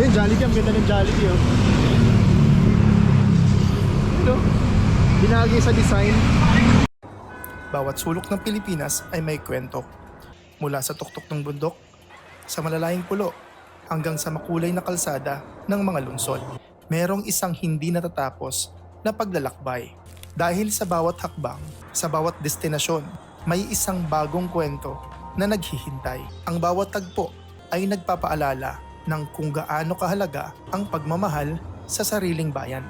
Ayun, Jollibee. Ang ganda ng Jollibee, oh. Ano? Binagay sa design. Bawat sulok ng Pilipinas ay may kwento. Mula sa tuktok ng bundok, sa malalayang pulo, hanggang sa makulay na kalsada ng mga lungsod. Merong isang hindi natatapos na paglalakbay. Dahil sa bawat hakbang, sa bawat destinasyon, may isang bagong kwento na naghihintay. Ang bawat tagpo ay nagpapaalala ng kung gaano kahalaga ang pagmamahal sa sariling bayan.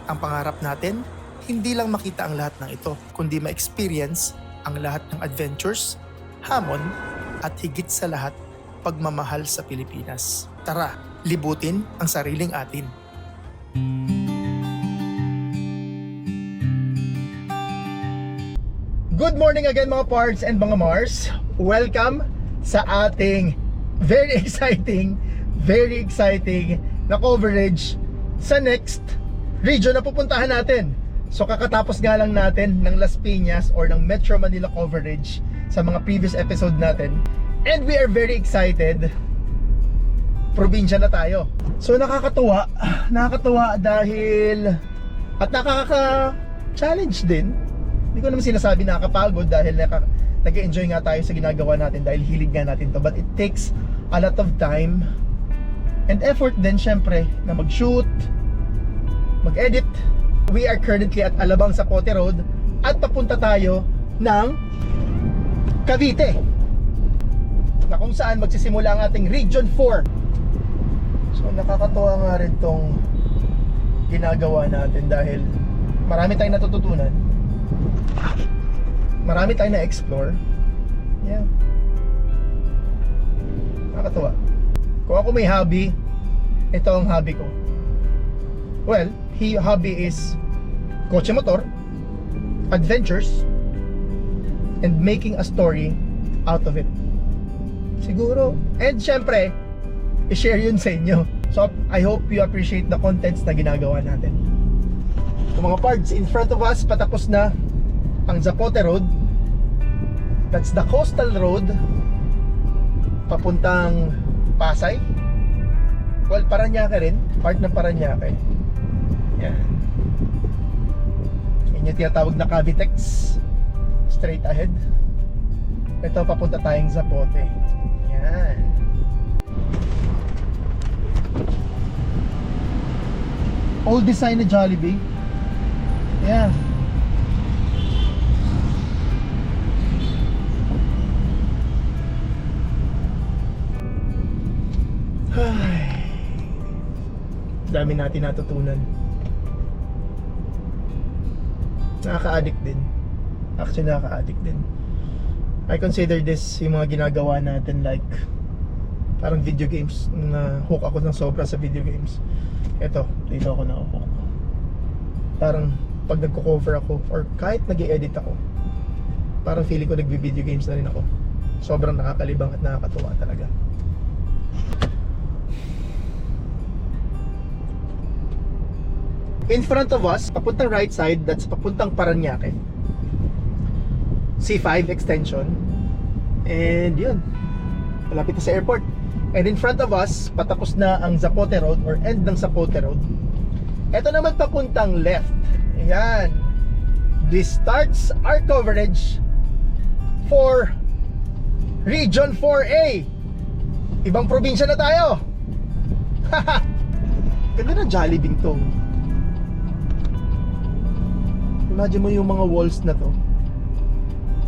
Ang pangarap natin, hindi lang makita ang lahat ng ito, kundi ma-experience ang lahat ng adventures, hamon, at higit sa lahat, pagmamahal sa Pilipinas. Tara, libutin ang sariling atin. Good morning again mga Pards and mga Mars. Welcome sa ating very exciting na coverage sa next region na pupuntahan natin. So kakatapos nga lang natin ng Las Piñas or ng Metro Manila coverage sa mga previous episode natin. And we are very excited. Probinsya na tayo. So nakakatuwa dahil at nakaka-challenge din. Hindi ko naman sinasabi nakakapagod dahil nag-enjoy nga tayo sa ginagawa natin dahil hilig nga natin to. But it takes a lot of time and effort din syempre na mag-shoot, mag-edit. We are currently at Alabang Zapote Road at papunta tayo ng Cavite, na kung saan magsisimula ang ating Region 4. So nakakatuwa nga rin tong ginagawa natin dahil marami tayong natututunan, marami tayong na-explore. Yeah, nakakatuwa. Kung ako may hobby, ito ang hobby ko. Well, hobby is kotse motor, adventures, and making a story out of it. Siguro. And syempre, i-share yun sa inyo. So, I hope you appreciate the contents na ginagawa natin. So, mga Pards, in front of us, patapos na ang Zapote Road. That's the coastal road papuntang Pasay. Well, Paranaque rin. Part ng Paranaque. Yan. Yan yung tinatawag na Cavitex. Straight ahead. Ito, papunta tayong Zapote. Yan. Old design na Jollibee. Yan. Dami natin natutunan. Nakaka-addict din. Actually, nakaka-addict din. I consider this yung mga ginagawa natin like parang video games. Na hook ako ng sobra sa video games. Ito, dito ako na-hook. Parang pag nagko-cover ako or kahit nag-i-edit ako, parang feeling ko nagbi-video games na rin ako. Sobrang nakakalibang at nakakatuwa talaga. In front of us, papuntang right side, that's papuntang Paranaque, C5 extension. And yun, malapit na sa airport. And in front of us, patapos na ang Zapote Road or end ng Zapote Road. Ito naman papuntang left. Ayan. This starts our coverage for Region 4A. Ibang probinsya na tayo. Ganda na Jollibee to. Imagine mo yung mga walls na to.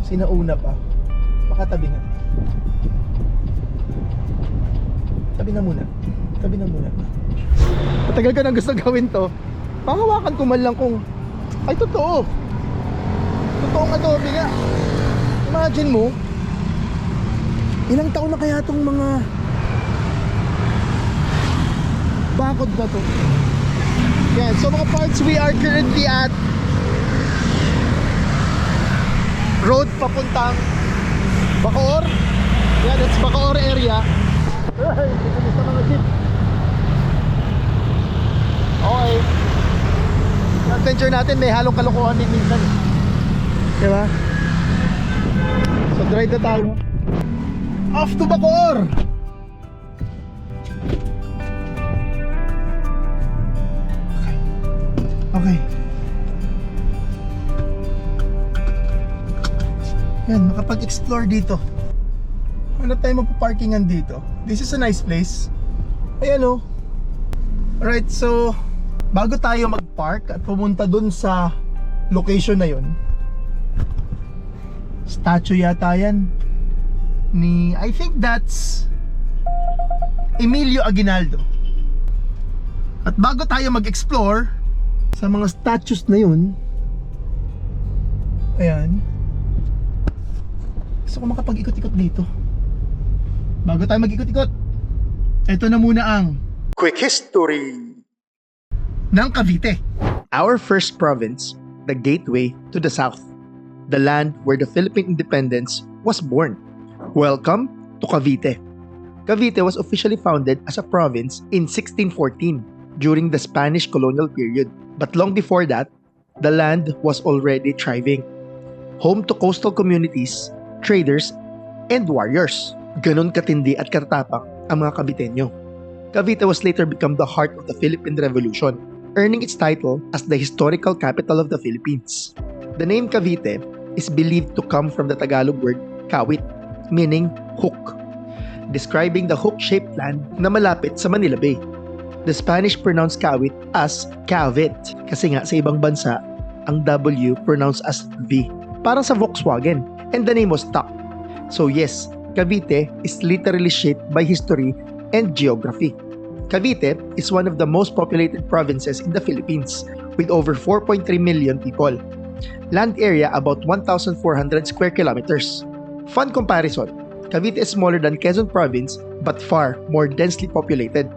Sinauna pa. Makatabi nga. Tabi na muna. Matagal ko nang gusto gawin to. Pangawakan ko man lang kung ay totoo. Totoong adobe nga. Imagine mo, ilang taon na kaya tong mga bakod na to. Yan, so mga Pards, we are currently at road papuntang Bacoor. Yan, it's Bacoor area. Ay, bilis na mga jeep. Okay. Adventure natin may halong kalokohan din minsan. Diba? So drive na tayo. Off to Bacoor! Yan, makapag-explore dito. Ano tayo magpa-parkingan dito? This is a nice place. Ayan o. Alright, so bago tayo mag-park at pumunta dun sa location na yun, statue yata yan ni, I think that's Emilio Aguinaldo. At bago tayo mag-explore sa mga statues na yun, ayan, gusto ko makapag-ikot-ikot dito. Bago tayo mag-ikot-ikot, ito na muna ang Quick History ng Cavite. Our first province, the gateway to the south, the land where the Philippine independence was born. Welcome to Cavite. Cavite was officially founded as a province in 1614 during the Spanish colonial period. But long before that, the land was already thriving. Home to coastal communities, traders, and warriors. Ganon katindi at katatapang ang mga Caviteño. Cavite was later become the heart of the Philippine Revolution, earning its title as the historical capital of the Philippines. The name Cavite is believed to come from the Tagalog word kawit, meaning hook, describing the hook-shaped land na malapit sa Manila Bay. The Spanish pronounced kawit as kavit kasi nga sa ibang bansa, ang W pronounced as V, parang sa Volkswagen, and the name was stuck. So yes, Cavite is literally shaped by history and geography. Cavite is one of the most populated provinces in the Philippines with over 4.3 million people. Land area about 1,400 square kilometers. Fun comparison, Cavite is smaller than Quezon Province but far more densely populated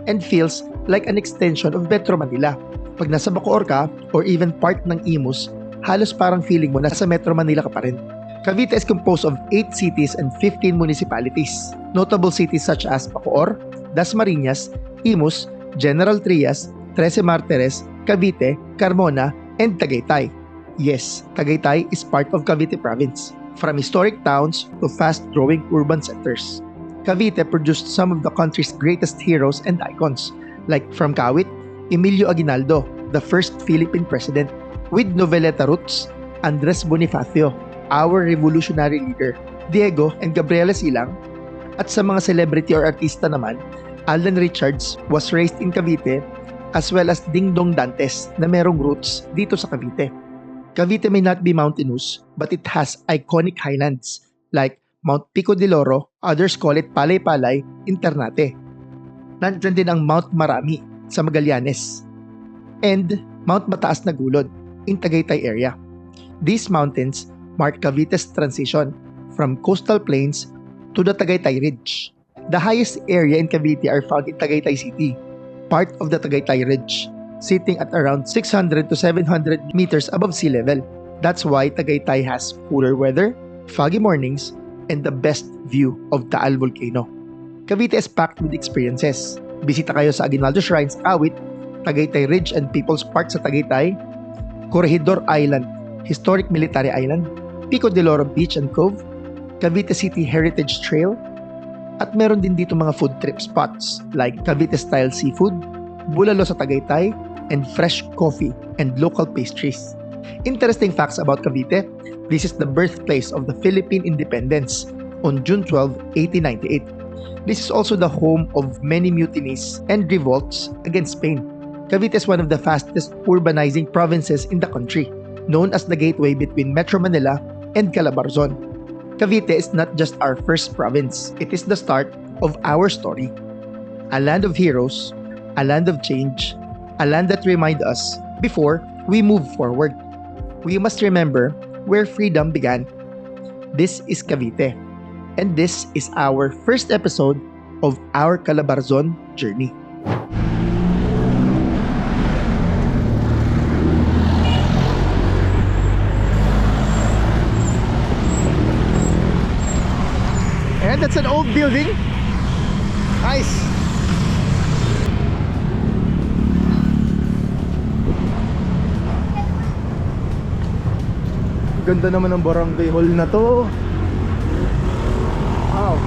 and feels like an extension of Metro Manila. Pag nasa Bacoor ka or even part ng Imus, halos parang feeling mo nasa Metro Manila ka pa rin. Cavite is composed of 8 cities and 15 municipalities. Notable cities such as Bacoor, Dasmariñas, Imus, General Trias, Trece Martires, Cavite, Carmona, and Tagaytay. Yes, Tagaytay is part of Cavite Province. From historic towns to fast-growing urban centers, Cavite produced some of the country's greatest heroes and icons, like from Kawit, Emilio Aguinaldo, the first Philippine president, with noveleta roots, Andres Bonifacio, our revolutionary leader, Diego and Gabriela Silang, at sa mga celebrity or artista naman, Alden Richards was raised in Cavite, as well as Ding Dong Dantes na merong roots dito sa Cavite. Cavite may not be mountainous, but it has iconic highlands like Mount Pico de Loro, others call it Palay-Palay in Ternate. Nandyan din ang Mount Marami sa Magallanes, and Mount Mataas na Gulod in Tagaytay area. These mountains mark Cavite's transition from coastal plains to the Tagaytay Ridge. The highest area in Cavite are found in Tagaytay City, part of the Tagaytay Ridge, sitting at around 600 to 700 meters above sea level. That's why Tagaytay has cooler weather, foggy mornings, and the best view of Taal Volcano. Cavite is packed with experiences. Bisita kayo sa Aguinaldo Shrine sa Kawit, Tagaytay Ridge and People's Park sa Tagaytay, Corregidor Island, Historic Military Island, Pico de Loro Beach and Cove, Cavite City Heritage Trail, at meron din dito mga food trip spots like Cavite-style seafood, bulalo sa Tagaytay, and fresh coffee and local pastries. Interesting facts about Cavite, this is the birthplace of the Philippine independence on June 12, 1898. This is also the home of many mutinies and revolts against Spain. Cavite is one of the fastest urbanizing provinces in the country, known as the gateway between Metro Manila and Calabarzon. Cavite is not just our first province, it is the start of our story. A land of heroes, a land of change, a land that reminds us before we move forward. We must remember where freedom began. This is Cavite, and this is our first episode of our Calabarzon journey. And that's an old building. Nice. Ganda naman ng barangay hall na to. Wow.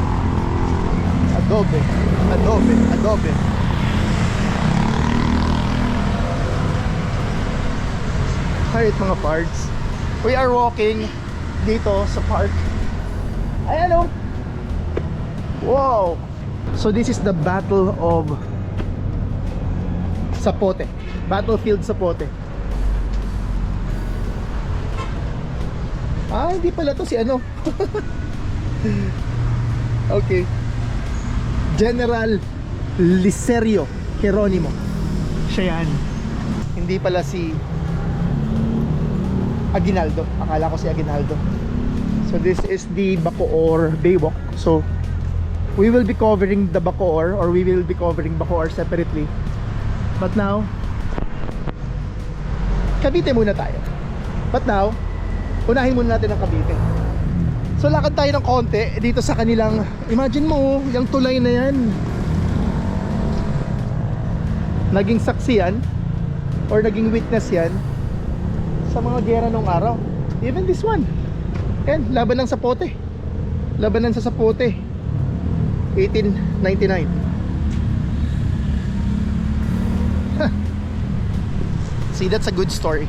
Adobe, adobe, adobe. Alright mga parts, we are walking dito sa park. Ayan, oh. Wow. So this is the Battle of Zapote. Battlefield Zapote. Ah, hindi pala to si ano. Okay. General Licerio Geronimo. Siya yan. Hindi pala si Aguinaldo. Akala ko si Aguinaldo. So this is the Bacoor Baywalk. So we will be covering the Bacoor, or we will be covering Bacoor separately. But now, Cavite muna tayo. But now, unahin muna natin ang Cavite. So lakad tayo ng konti dito sa kanilang, imagine mo, yung tulay na yan. Naging saksi yan, or naging witness yan sa mga giyera nung araw. Even this one. Yan, laban ng Zapote. Labanan sa Zapote 1899. Huh. See, that's a good story.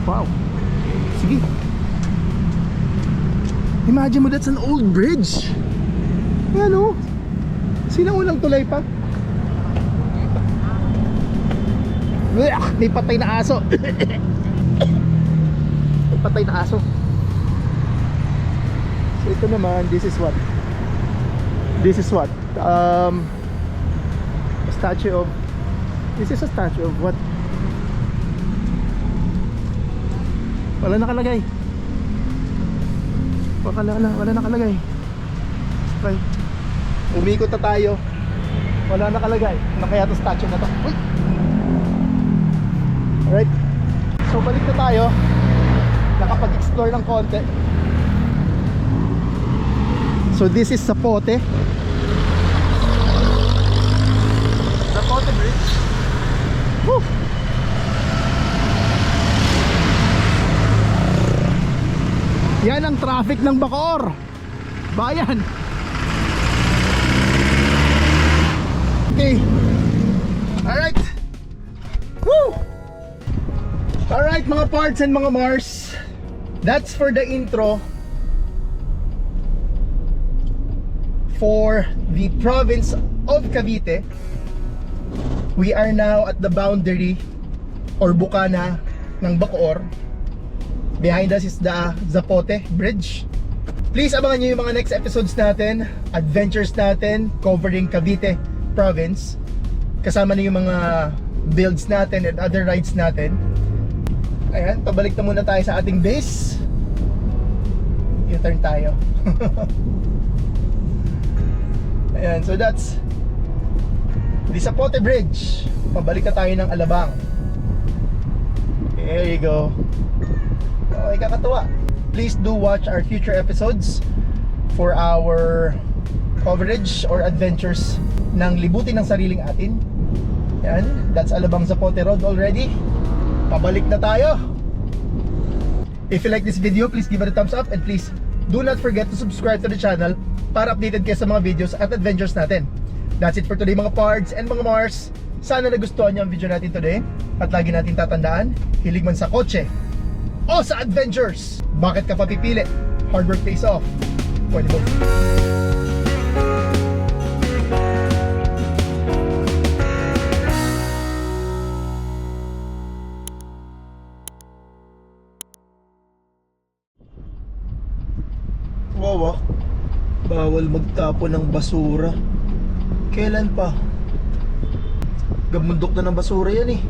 Wow. Sige. Imagine mo, that's an old bridge. Ano? Sinaunang tulay pa. May patay na aso. May patay na aso. So ito naman, this is what? This is what? A statue of... This is a statue of what? Wala nakalagay. Wala nakalagay. Okay. Umikot na tayo. Wala nakalagay. Ano kaya to statue na to? Uy! Alright. So balik na tayo. Nakapag-explore ng konti. So this is Zapote. Zapote Bridge. Woo! Yan ang traffic ng Bacoor. Bayan. Okay. Alright. Woo! Alright mga parts and mga Mars, that's for the intro for the province of Cavite. We are now at the boundary or bukana ng Bacoor. Behind us is the Zapote Bridge. Please abangan nyo yung mga next episodes natin, adventures natin covering Cavite province. Kasama na yung mga builds natin and other rides natin. Ayan, pabalik na muna tayo sa ating base. U-turn tayo. Ayan, so that's the Zapote Bridge. Pabalik na tayo ng Alabang. There you go. Okay, kakatuwa. Please do watch our future episodes for our coverage or adventures ng libutin ng sariling atin. Yan, that's Alabang Zapote Road already. Pabalik na tayo. If you like this video, please give it a thumbs up, and please do not forget to subscribe to the channel para updated kayo sa mga videos at adventures natin. That's it for today mga pards and mga Mars. Sana nagustuhan niyo ang video natin today, at lagi natin tatandaan, hilig man sa kotse o sa adventures, bakit ka pa pipili? Hard work pays off. Pwede mo. Wow, bawal magtapon ng basura. Kailan pa? Gabundok na ng basura yan eh.